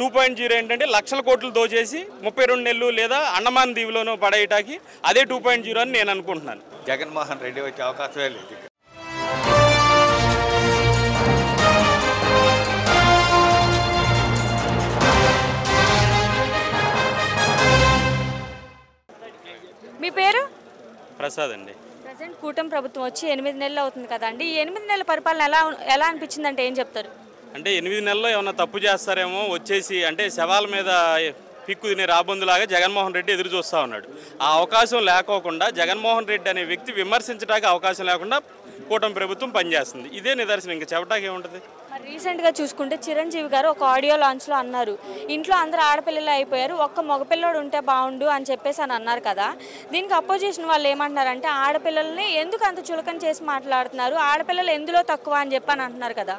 2.0 ఏంటంటే లక్షల కోట్లు దోచేసి 32 నెలలు లేదా అండమాన్ దీవులోనూ పడేయటానికి అదే 2.0 అని నేను అనుకుంటున్నాను. జగన్మోహన్ రెడ్డి వచ్చే అవకాశమే లేదు. మీ పేరు? ప్రసాద్ అండి. ప్రజెంట్ కూటమి ప్రభుత్వం వచ్చి 8 నెలలు అవుతుంది కదండి. ఈ 8 నెలల పరిపాలన ఎలా అనిపించిందంటే ఏం చెప్తారు? అంటే 8 నెలల్లో ఏమన్నా తప్పు చేస్తారేమో వచ్చేసి అంటే శవాల మీద పిక్కు తినే రాబందులాగా జగన్మోహన్ రెడ్డి ఎదురు చూస్తూ ఉన్నాడు. ఆ అవకాశం లేకోకుండా జగన్మోహన్ రెడ్డి అనే వ్యక్తి విమర్శించడానికి అవకాశం లేకుండా కూటమి ప్రభుత్వం పనిచేస్తుంది. ఇదే నిదర్శనం, ఇంకా చెప్పడానికి ఏముంటుంది. మరి రీసెంట్గా చూసుకుంటే చిరంజీవి గారు ఒక ఆడియో లాంచ్లో అన్నారు, ఇంట్లో అందరూ ఆడపిల్లలు అయిపోయారు, ఒక్క మగపిల్లడు ఉంటే బాగుండు అని చెప్పేసి అని అన్నారు కదా. దీనికి అపోజిషన్ వాళ్ళు ఏమంటున్నారంటే ఆడపిల్లల్ని ఎందుకు అంత చులకన చేసి మాట్లాడుతున్నారు, ఆడపిల్లలు ఎందులో తక్కువ అని చెప్పని అంటున్నారు కదా.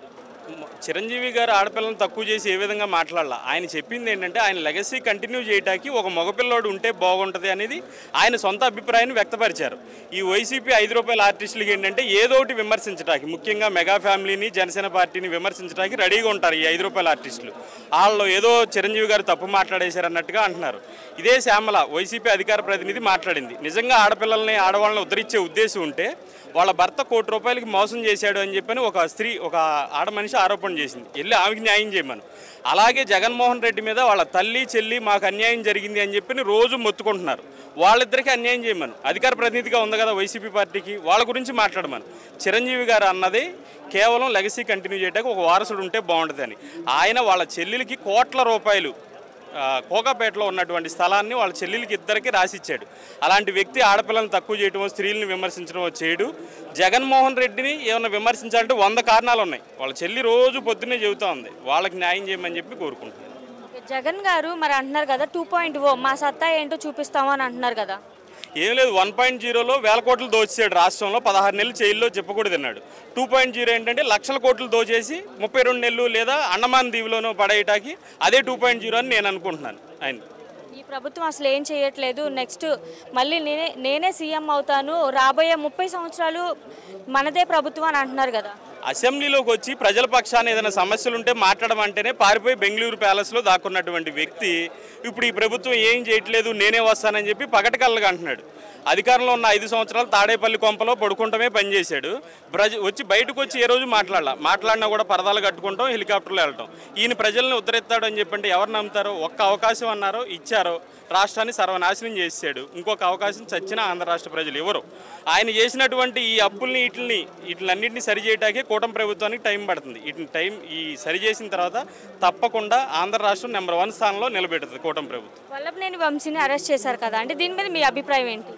చిరంజీవి గారు ఆడపిల్లలను తక్కువ చేసి ఏ విధంగా మాట్లాడాల, ఆయన చెప్పింది ఏంటంటే ఆయన లెగసీ కంటిన్యూ చేయడానికి ఒక మగపిల్లోడు ఉంటే బాగుంటుంది అనేది ఆయన సొంత అభిప్రాయాన్ని వ్యక్తపరిచారు. ఈ వైసీపీ 5 రూపాయల ఆర్టిస్టులకి ఏంటంటే ఏదో ఒకటి విమర్శించడానికి, ముఖ్యంగా మెగా ఫ్యామిలీని జనసేన పార్టీని విమర్శించడానికి రెడీగా ఉంటారు ఈ 5 రూపాయల ఆర్టిస్టులు. వాళ్ళు ఏదో చిరంజీవి గారు తప్పు మాట్లాడేశారు అన్నట్టుగా అంటున్నారు. ఇదే శ్యామల వైసీపీ అధికార ప్రతినిధి మాట్లాడింది, నిజంగా ఆడపిల్లల్ని ఆడవాళ్ళని ఉద్ధరించే ఉద్దేశం ఉంటే వాళ్ళ భర్త ₹1 కోటి మోసం చేశాడు అని చెప్పని ఒక ఆడ మనిషి ఆరోపణ చేసింది, వెళ్ళి ఆమెకి న్యాయం చేయమను. అలాగే జగన్మోహన్ రెడ్డి మీద వాళ్ళ తల్లి చెల్లి మాకు అన్యాయం జరిగింది అని చెప్పి రోజు మొత్తుకుంటున్నారు. వాళ్ళిద్దరికీ అన్యాయం చేయమను. అధికార ప్రతినిధిగా ఉంది కదా వైసీపీ పార్టీకి, వాళ్ళ గురించి మాట్లాడమను. చిరంజీవి గారు అన్నది కేవలం లెగసీ కంటిన్యూ చేయడానికి ఒక వారసుడు ఉంటే బాగుంటుంది అని. ఆయన వాళ్ళ చెల్లెలకి ₹1,00,00,000 కోకాపేటలో ఉన్నటువంటి స్థలాన్ని వాళ్ళ చెల్లెలకి ఇద్దరికి రాసిచ్చాడు. అలాంటి వ్యక్తి ఆడపిల్లలను తక్కువ చేయటమో స్త్రీలను విమర్శించడమో చేయడు. జగన్మోహన్ రెడ్డిని ఏమైనా విమర్శించాలంటే 100 కారణాలు ఉన్నాయి. వాళ్ళ చెల్లి రోజు పొద్దున్నే చెబుతూ ఉంది, వాళ్ళకి న్యాయం చేయమని చెప్పి కోరుకుంటున్నాను. జగన్ గారు మరి అంటున్నారు కదా 2.0 మా సత్తా ఏంటో చూపిస్తాము అని అంటున్నారు కదా. ఏం లేదు, 1.0లో వేల కోట్లు దోచేసాడు రాష్ట్రంలో, 16 నెలలు జైల్లో చెప్పకూడదు అన్నాడు. 2.0 ఏంటంటే లక్షల కోట్లు దోచేసి 32 నెలలు లేదా అండమాన్ దీవులోనూ పడేయటానికి అదే 2.0 అని నేను అనుకుంటున్నాను. ఆయన ఈ ప్రభుత్వం అసలు ఏం చేయట్లేదు, నెక్స్ట్ మళ్ళీ నేనే సీఎం అవుతాను, రాబోయే 30 సంవత్సరాలు మనదే ప్రభుత్వం అని అంటున్నారు కదా. అసెంబ్లీలోకి వచ్చి ప్రజల పక్షాన ఏదైనా సమస్యలు ఉంటే మాట్లాడమంటేనే పారిపోయి బెంగళూరు ప్యాలెస్లో దాక్కున్నటువంటి వ్యక్తి ఇప్పుడు ఈ ప్రభుత్వం ఏం చేయట్లేదు నేనే వస్తానని చెప్పి పగటికల్లగా అంటున్నాడు. అధికారంలో ఉన్న 5 సంవత్సరాలు తాడేపల్లి కొంపలో పడుకుంటమే పనిచేశాడు. బయటకు వచ్చి ఏ రోజు మాట్లాడినా కూడా పరదాలు కట్టుకుంటాం, హెలికాప్టర్లో వెళ్ళటం. ఈయన ప్రజల్ని ఉద్ధరిస్తాడు అని చెప్పంటే ఎవరు నమ్ముతారో? ఒక్క అవకాశం అన్నారో ఇచ్చారో, రాష్ట్రాన్ని సర్వనాశనం చేసాడు. ఇంకొక అవకాశం చచ్చిన ఆంధ్ర రాష్ట్ర ప్రజలు ఎవరు? ఆయన చేసినటువంటి ఈ అప్పుల్ని వీటిలన్నింటినీ సరిచేయటానికి కూటమి ప్రభుత్వానికి టైం పడుతుంది. ఈ సరి చేసిన తర్వాత తప్పకుండా ఆంధ్ర రాష్ట్రం నెంబర్ 1 స్థానంలో నిలబెడుతుంది కూటమి ప్రభుత్వం. వల్లభనేని వంశీని అరెస్ట్ చేశారు కదా, అంటే దీని మీద మీ అభిప్రాయం ఏంటి?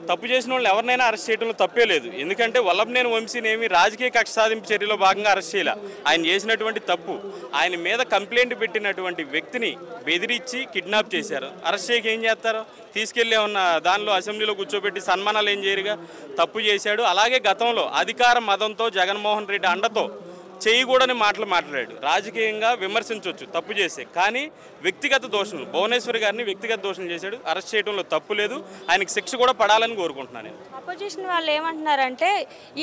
తప్పు చేసిన వాళ్ళు ఎవరినైనా అరెస్ట్ చేయడంలో తప్పే లేదు. ఎందుకంటే వల్లభనేని వంశీని ఏమి రాజకీయ కక్ష సాధింపు చర్యలో భాగంగా అరెస్ట్ చేయాల. ఆయన చేసినటువంటి తప్పు, ఆయన మీద కంప్లైంట్ పెట్టినటువంటి వ్యక్తిని బెదిరించి కిడ్నాప్ చేశారు. అరెస్ట్ చేయక ఏం చేస్తారు? తీసుకెళ్ళి ఉన్న దానిలో అసెంబ్లీలో కూర్చోబెట్టి సన్మానాలు ఏం చేయరుగా. తప్పు చేశాడు. అలాగే గతంలో అధికార మదంతో జగన్మోహన్ రెడ్డి అండతో చేయకూడని మాటలు మాట్లాడాడు. రాజకీయంగా విమర్శించవచ్చు తప్పు చేసే, కానీ వ్యక్తిగత దోషులు భువనేశ్వరి గారిని వ్యక్తిగత దోషం చేశాడు. అరెస్ట్ చేయడంలో తప్పు లేదు, ఆయనకి శిక్ష కూడా పడాలని కోరుకుంటున్నాను. అపోజిషన్ వాళ్ళు ఏమంటున్నారంటే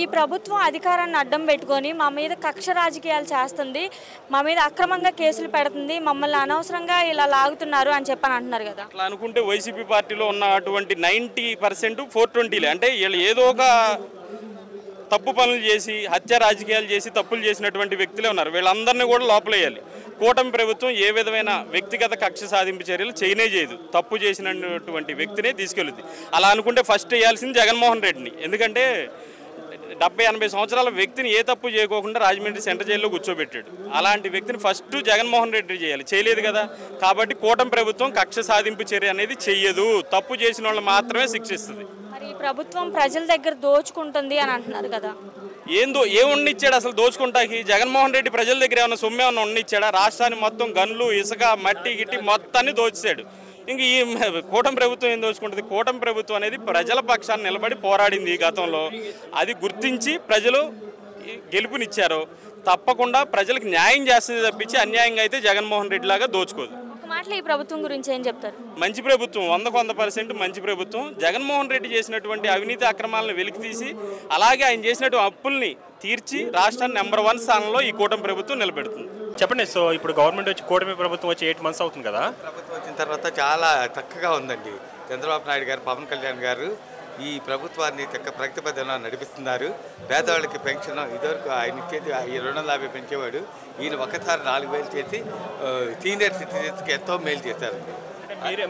ఈ ప్రభుత్వం అధికారాన్ని అడ్డం పెట్టుకొని మా మీద కక్ష రాజకీయాలు చేస్తుంది, మా మీద అక్రమంగా కేసులు పెడుతుంది, మమ్మల్ని అనవసరంగా ఇలా లాగుతున్నారు అని చెప్పని అంటున్నారు కదా. అట్లా అనుకుంటే వైసీపీ పార్టీలో ఉన్నటువంటి 90% 420లే. అంటే వీళ్ళు ఏదో ఒక తప్పు పనులు చేసి హత్య రాజకీయాలు చేసి తప్పులు చేసినటువంటి వ్యక్తులే ఉన్నారు. వీళ్ళందరినీ కూడా లోపలేయాలి. కూటమి ప్రభుత్వం ఏ విధమైన వ్యక్తిగత కక్ష సాధింపు చర్యలు చేయదు. తప్పు చేసినటువంటి వ్యక్తినే తీసుకెళ్తుంది. అలా అనుకుంటే ఫస్ట్ వేయాల్సింది జగన్మోహన్ రెడ్డిని. ఎందుకంటే 70-80 సంవత్సరాల వ్యక్తిని ఏ తప్పు చేయకోకుండా రాజమండ్రి సెంట్రల్ జైల్లో కూర్చోబెట్టాడు. అలాంటి వ్యక్తిని ఫస్ట్ జగన్మోహన్ రెడ్డి చేయాలి. చేయలేదు కదా. కాబట్టి కూటమి ప్రభుత్వం కక్ష సాధింపు చర్య అనేది చెయ్యదు. తప్పు చేసిన వాళ్ళు మాత్రమే శిక్షిస్తుంది. మరి ఈ ప్రభుత్వం ప్రజల దగ్గర దోచుకుంటుంది అని అంటున్నారు కదా. ఏముండిచ్చాడు అసలు దోచుకుంటాకి? జగన్మోహన్ రెడ్డి ప్రజల దగ్గర ఏమన్నా సొమ్ము ఏమన్నా ఉండిచ్చాడా? రాష్ట్రాన్ని మొత్తం గన్లు ఇసుక మట్టి గిట్టి మొత్తాన్ని దోచేశాడు. ఇంక ఈ కూటమి ప్రభుత్వం ఏం దోచుకుంటుంది? కూటమి ప్రభుత్వం అనేది ప్రజల పక్షాన్ని నిలబడి పోరాడింది ఈ గతంలో. అది గుర్తించి ప్రజలు గెలుపునిచ్చారు. తప్పకుండా ప్రజలకు న్యాయం చేస్తుంది తప్పించి అన్యాయంగా అయితే జగన్మోహన్ రెడ్డి లాగా దోచుకోదు. మాటలు ఈ ప్రభుత్వం గురించి ఏం చెప్తారు? మంచి ప్రభుత్వం, 100% మంచి ప్రభుత్వం. జగన్మోహన్ రెడ్డి చేసినటువంటి అవినీతి అక్రమాలను వెలికితీసి అలాగే ఆయన చేసినటువంటి అప్పుల్ని తీర్చి రాష్ట్రాన్ని నెంబర్ 1 స్థానంలో ఈ కూటమి ప్రభుత్వం నిలబెడుతుంది. చెప్పండి. సో ఇప్పుడు గవర్నమెంట్ వచ్చి కూటమి ప్రభుత్వం వచ్చి 8 months అవుతుంది కదా. ప్రభుత్వం వచ్చిన తర్వాత చాలా చక్కగా ఉందండి. చంద్రబాబు నాయుడు గారు, పవన్ కళ్యాణ్ గారు ఈ ప్రభుత్వాన్ని చక్క ప్రగతి పథంలో నడిపిస్తున్నారు. పేదవాళ్ళకి పెన్షన్ ఇదివరకు ఆయన ఇచ్చేది 250 పెంచేవాడు. ఈయన ఒకసారి 4000 చేసి సీనియర్ సిటిజన్స్కి ఎంతో మేలు చేశారండి.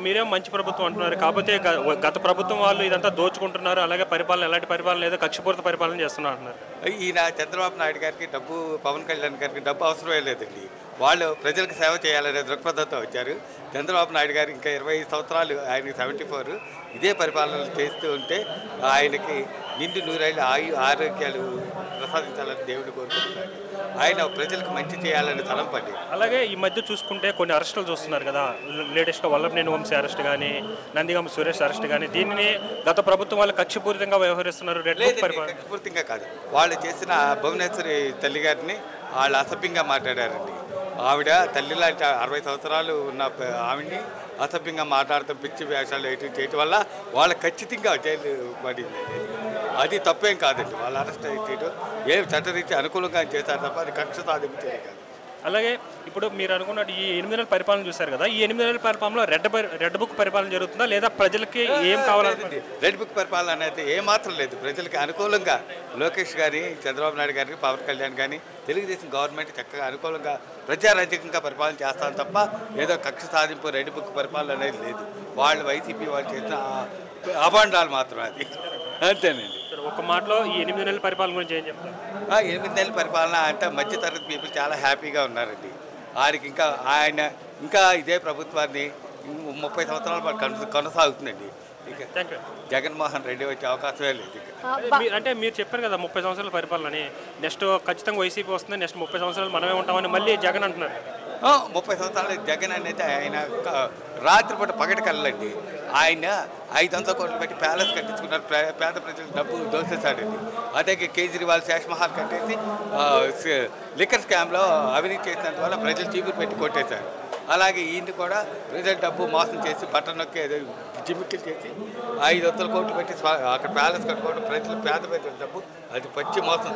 మీరేం మంచి ప్రభుత్వం అంటున్నారు, కాకపోతే గత ప్రభుత్వం వాళ్ళు ఇదంతా దోచుకుంటున్నారు, అలాగే పరిపాలన ఎలాంటి పరిపాలన లేదా కక్షపూరిత పరిపాలన చేస్తున్నారు అంటున్నారు. ఈయన చంద్రబాబు నాయుడు గారికి డబ్బు, పవన్ కళ్యాణ్ గారికి డబ్బు అవసరమే లేదండి. వాళ్ళు ప్రజలకు సేవ చేయాలనే దృక్పథంతో వచ్చారు. చంద్రబాబు నాయుడు గారు ఇంకా 25 సంవత్సరాలు, ఆయనకి 74, ఇదే పరిపాలనలు చేస్తూ ఉంటే ఆయనకి నిండు నూరేళ్ళు ఆరోగ్యాలు ప్రసాదించాలని దేవుడు కోరుకుంటున్నాడు. ఆయన ప్రజలకు మంచి చేయాలని తలంపండి. అలాగే ఈ మధ్య చూసుకుంటే కొన్ని అరెస్టులు చూస్తున్నారు కదా. లేటెస్ట్గా వల్లభనేని వంశీ అరెస్ట్ కానీ, నందిగామ సురేష్ అరెస్ట్ కానీ, దీనిని గత ప్రభుత్వం వాళ్ళు కక్షపూరితంగా వ్యవహరిస్తున్నారు. కక్షపూరితంగా కాదు, వాళ్ళు చేసిన భువనేశ్వరి తల్లి గారిని వాళ్ళు అసభ్యంగా మాట్లాడారండి. ఆవిడ తల్లి లాంటి 60 సంవత్సరాలు ఉన్న ఆవిడ్ని అసభ్యంగా మాట్లాడటం, పిచ్చి వేషాలు చేయటం వల్ల వాళ్ళకి ఖచ్చితంగా జైలు పడింది. అది తప్పేం కాదండి. వాళ్ళు అరెస్ట్ చేయడం ఏం చట్టరీత్యా అనుకూలంగా చేశారు తప్ప అది కక్ష సాధింపు చేయడం కాదు. అలాగే ఇప్పుడు మీరు అనుకున్నట్టు ఈ 8 నెలల పరిపాలన చూశారు కదా. ఈ 8 నెలల పరిపాలనలో రెడ్ బుక్ పరిపాలన జరుగుతుందా లేదా ప్రజలకి ఏం కావాలంటే? రెడ్ బుక్ పరిపాలన అనేది ఏమాత్రం లేదు. ప్రజలకి అనుకూలంగా లోకేష్ గారి, చంద్రబాబు నాయుడు గారికి, పవన్ కళ్యాణ్ కానీ, తెలుగుదేశం గవర్నమెంట్ చక్కగా అనుకూలంగా ప్రజారాజ్యంగా పరిపాలన చేస్తాను తప్ప ఏదో కక్ష సాధింపు రెడ్ బుక్ పరిపాలన అనేది లేదు. వాళ్ళు వైసీపీ వాళ్ళు చేసిన అభాండాలు మాత్రమే, అది అంతేనండి. ఒక మాటలో ఈ 8 నెలల పరిపాలన గురించి ఏం చెప్తారు? 8 నెలల పరిపాలన అంటే మధ్యతరగతి పీపుల్ చాలా హ్యాపీగా ఉన్నారండి. వారికి ఆయన ఇంకా ఇదే ప్రభుత్వాన్ని 30 సంవత్సరాల పాటు కొనసాగుతుందండి. ఇక జగన్మోహన్ రెడ్డి వచ్చే అవకాశమే లేదు. అంటే మీరు చెప్పారు కదా 30 సంవత్సరాల పరిపాలన అని, నెక్స్ట్ ఖచ్చితంగా వైసీపీ వస్తుంది, నెక్స్ట్ 30 సంవత్సరాలు మనమే ఉంటామని మళ్ళీ జగన్ అంటున్నారు. 30 సంవత్సరాలు జగన్ అనేది ఆయన రాత్రిపూట పగటి కళ్ళండి. ఆయన 500 కోట్లు పెట్టి ప్యాలెస్ కట్టించుకున్నారు. పేద ప్రజలు డబ్బు దోసేశాడండి. అదే కేజ్రీవాల్ శేషమహల్ కట్టేసి లిక్కర్ స్కామ్లో అవినీతి చేసినందువల్ల ప్రజలు చీపురు పెట్టి కొట్టేశారు. అలాగే ఈయన కూడా ప్రజల డబ్బు మోసం చేసి బట్టన్ నొక్కి జిమ్మికిలు చేసి 500 కోట్లు పెట్టి అక్కడ ప్యాలెస్ కట్టుకోవడం, పేద ప్రజల డబ్బు, అది పచ్చి మోసం.